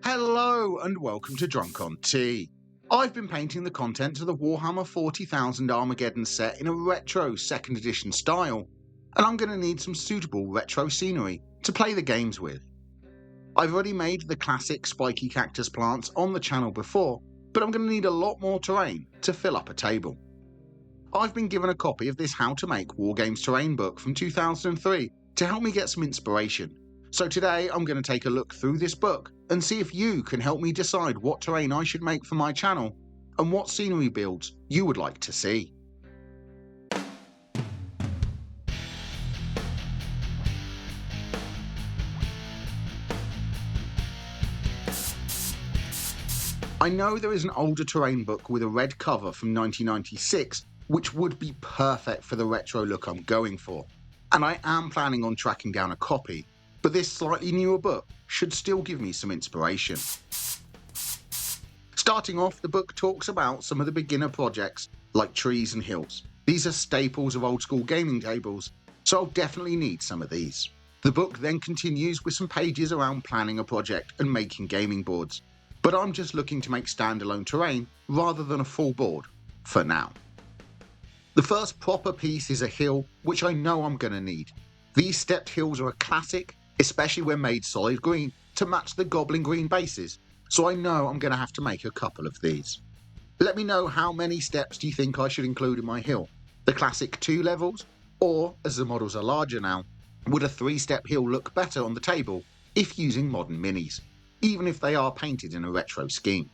Hello and welcome to Drunk on Tea. I've been painting the contents of the Warhammer 40,000 Armageddon set in a retro 2nd edition style, and I'm going to need some suitable retro scenery to play the games with. I've already made the classic spiky cactus plants on the channel before, but I'm going to need a lot more terrain to fill up a table. I've been given a copy of this How to Make Wargames Terrain book from 2003 to help me get some inspiration. So today I'm going to take a look through this book and see if you can help me decide what terrain I should make for my channel and what scenery builds you would like to see. I know there is an older terrain book with a red cover from 1996 which would be perfect for the retro look I'm going for, and I am planning on tracking down a copy. But this slightly newer book should still give me some inspiration. Starting off, the book talks about some of the beginner projects like trees and hills. These are staples of old school gaming tables, so I'll definitely need some of these. The book then continues with some pages around planning a project and making gaming boards, but I'm just looking to make standalone terrain rather than a full board for now. The first proper piece is a hill, which I know I'm going to need. These stepped hills are a classic, especially when made solid green to match the goblin green bases, so I know I'm going to have to make a couple of these. Let me know how many steps do you think I should include in my hill? The classic 2 levels, or, as the models are larger now, would a 3-step hill look better on the table if using modern minis, even if they are painted in a retro scheme?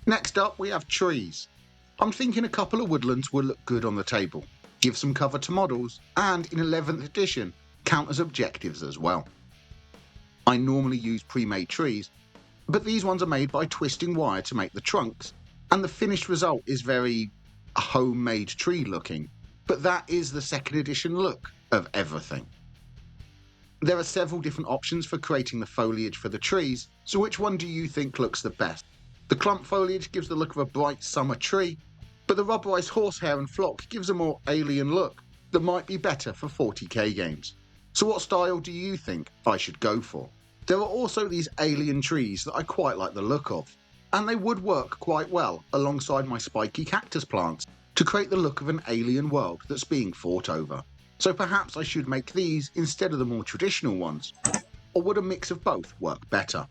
Next up we have trees. I'm thinking a couple of woodlands would look good on the table, give some cover to models, and in 11th edition, count as objectives as well. I normally use pre-made trees, but these ones are made by twisting wire to make the trunks, and the finished result is very homemade tree looking, but that is the 2nd edition look of everything. There are several different options for creating the foliage for the trees, so which one do you think looks the best? The clump foliage gives the look of a bright summer tree, but the rubberized horsehair and flock gives a more alien look that might be better for 40k games. So what style do you think I should go for? There are also these alien trees that I quite like the look of, and they would work quite well alongside my spiky cactus plants to create the look of an alien world that's being fought over. So perhaps I should make these instead of the more traditional ones, or would a mix of both work better?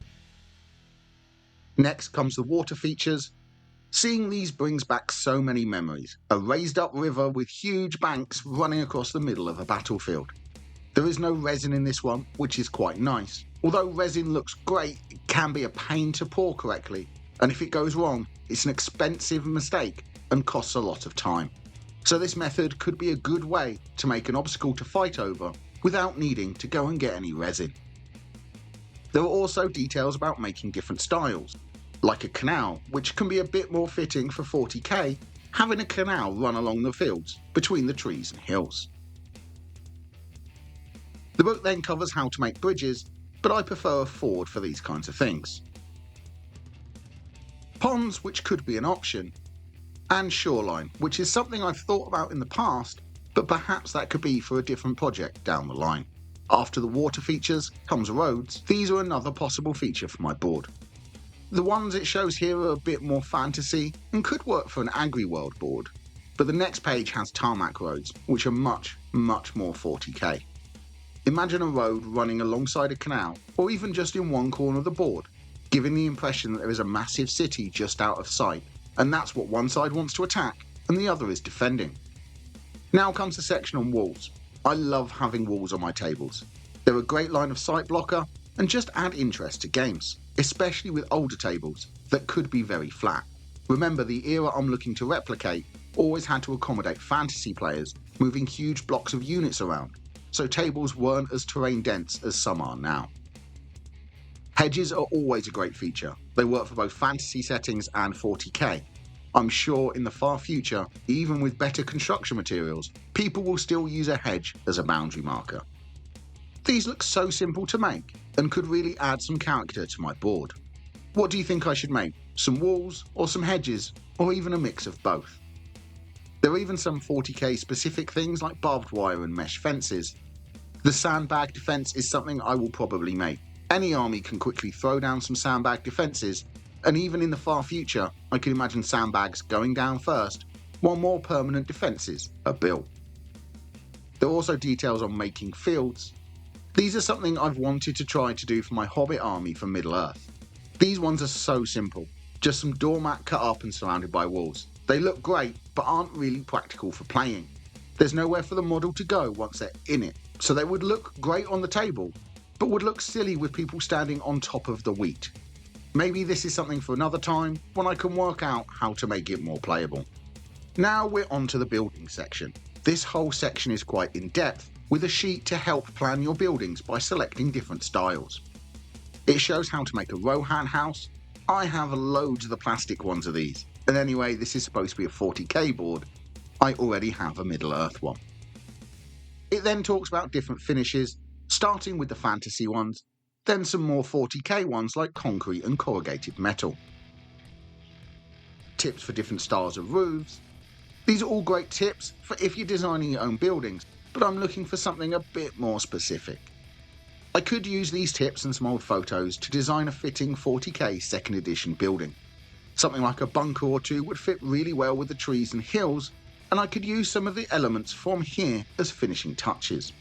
Next comes the water features. Seeing these brings back so many memories. A raised up river with huge banks running across the middle of a battlefield. There is no resin in this one, which is quite nice. Although resin looks great, it can be a pain to pour correctly, and if it goes wrong, it's an expensive mistake and costs a lot of time. So this method could be a good way to make an obstacle to fight over without needing to go and get any resin. There are also details about making different styles, like a canal, which can be a bit more fitting for 40k, having a canal run along the fields between the trees and hills. The book then covers how to make bridges, but I prefer a ford for these kinds of things. Ponds, which could be an option, and shoreline, which is something I've thought about in the past, but perhaps that could be for a different project down the line. After the water features comes roads. These are another possible feature for my board. The ones it shows here are a bit more fantasy and could work for an agri-world board, but the next page has tarmac roads, which are much more 40k. Imagine a road running alongside a canal, or even just in one corner of the board, giving the impression that there is a massive city just out of sight, and that's what one side wants to attack and the other is defending. Now comes the section on walls. I love having walls on my tables. They're a great line of sight blocker and just add interest to games, especially with older tables that could be very flat. Remember, the era I'm looking to replicate always had to accommodate fantasy players moving huge blocks of units around, so tables weren't as terrain dense as some are now. Hedges are always a great feature. They work for both fantasy settings and 40k. I'm sure in the far future, even with better construction materials, people will still use a hedge as a boundary marker. These look so simple to make and could really add some character to my board. What do you think I should make? Some walls or some hedges, or even a mix of both? There are even some 40k specific things like barbed wire and mesh fences. The sandbag defense is something I will probably make. Any army can quickly throw down some sandbag defences, and even in the far future, I can imagine sandbags going down first, while more permanent defences are built. There are also details on making fields. These are something I've wanted to try to do for my Hobbit army for Middle-earth. These ones are so simple, just some doormat cut up and surrounded by walls. They look great, but aren't really practical for playing. There's nowhere for the model to go once they're in it, so they would look great on the table, but would look silly with people standing on top of the wheat. Maybe this is something for another time, when I can work out how to make it more playable. Now we're on to the building section. This whole section is quite in-depth, with a sheet to help plan your buildings by selecting different styles. It shows how to make a Rohan house. I have loads of the plastic ones of these, and anyway, this is supposed to be a 40k board. I already have a Middle-earth one. It then talks about different finishes, starting with the fantasy ones, then some more 40k ones like concrete and corrugated metal. Tips for different styles of roofs. These are all great tips for if you're designing your own buildings, but I'm looking for something a bit more specific. I could use these tips and some old photos to design a fitting 40k 2nd edition building. Something like a bunker or two would fit really well with the trees and hills, and I could use some of the elements from here as finishing touches.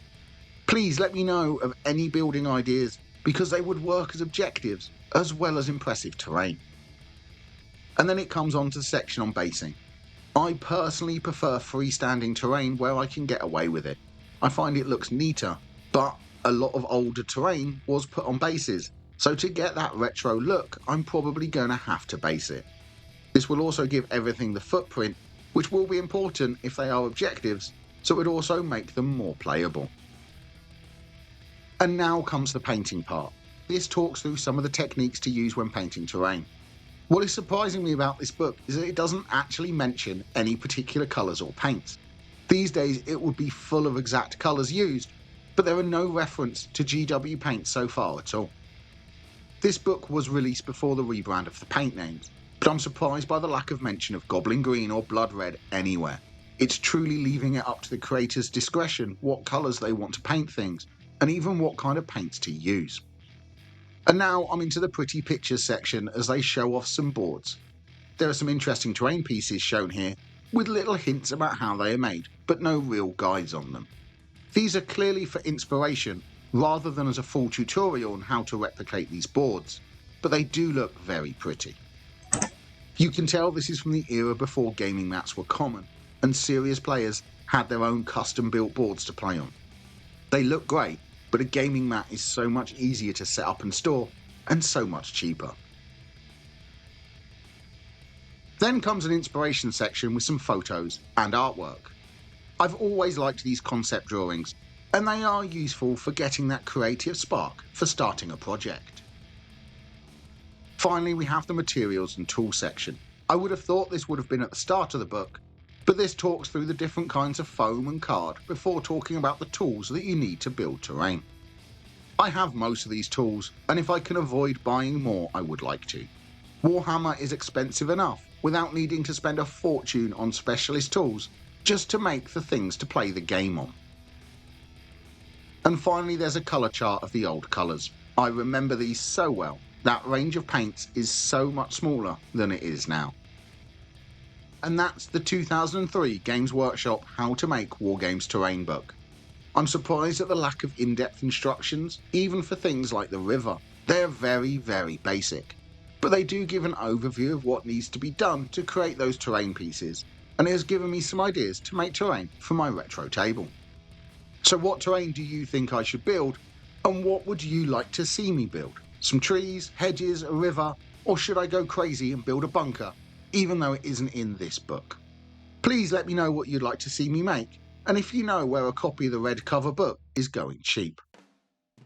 Please let me know of any building ideas, because they would work as objectives as well as impressive terrain. And then it comes on to the section on basing. I personally prefer freestanding terrain where I can get away with it. I find it looks neater, but a lot of older terrain was put on bases, so to get that retro look, I'm probably going to have to base it. This will also give everything the footprint, which will be important if they are objectives, so it would also make them more playable. And now comes the painting part. This talks through some of the techniques to use when painting terrain. What is surprising me about this book is that it doesn't actually mention any particular colours or paints. These days it would be full of exact colours used, but there are no reference to GW paints so far at all. This book was released before the rebrand of the paint names, but I'm surprised by the lack of mention of Goblin Green or Blood Red anywhere. It's truly leaving it up to the creator's discretion what colours they want to paint things, and even what kind of paints to use. And now I'm into the pretty pictures section as they show off some boards. There are some interesting terrain pieces shown here, with little hints about how they are made, but no real guides on them. These are clearly for inspiration, rather than as a full tutorial on how to replicate these boards, but they do look very pretty. You can tell this is from the era before gaming mats were common, and serious players had their own custom-built boards to play on. They look great, but a gaming mat is so much easier to set up and store, and so much cheaper. Then comes an inspiration section with some photos and artwork. I've always liked these concept drawings, and they are useful for getting that creative spark for starting a project. Finally, we have the materials and tools section. I would have thought this would have been at the start of the book, but this talks through the different kinds of foam and card before talking about the tools that you need to build terrain. I have most of these tools, and if I can avoid buying more, I would like to. Warhammer is expensive enough without needing to spend a fortune on specialist tools just to make the things to play the game on. And finally, there's a colour chart of the old colours. I remember these so well. That range of paints is so much smaller than it is now. And that's the 2003 Games Workshop How to Make Wargames Terrain book. I'm surprised at the lack of in-depth instructions, even for things like the river. They're very, very basic, but they do give an overview of what needs to be done to create those terrain pieces, and it has given me some ideas to make terrain for my retro table. So what terrain do you think I should build, and what would you like to see me build? Some trees, hedges, a river, or should I go crazy and build a bunker, even though it isn't in this book? Please let me know what you'd like to see me make, and if you know where a copy of the red cover book is going cheap.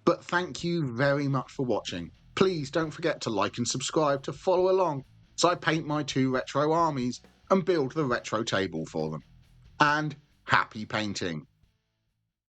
But thank you very much for watching. Please don't forget to like and subscribe to follow along as I paint my 2 retro armies and build the retro table for them. And happy painting!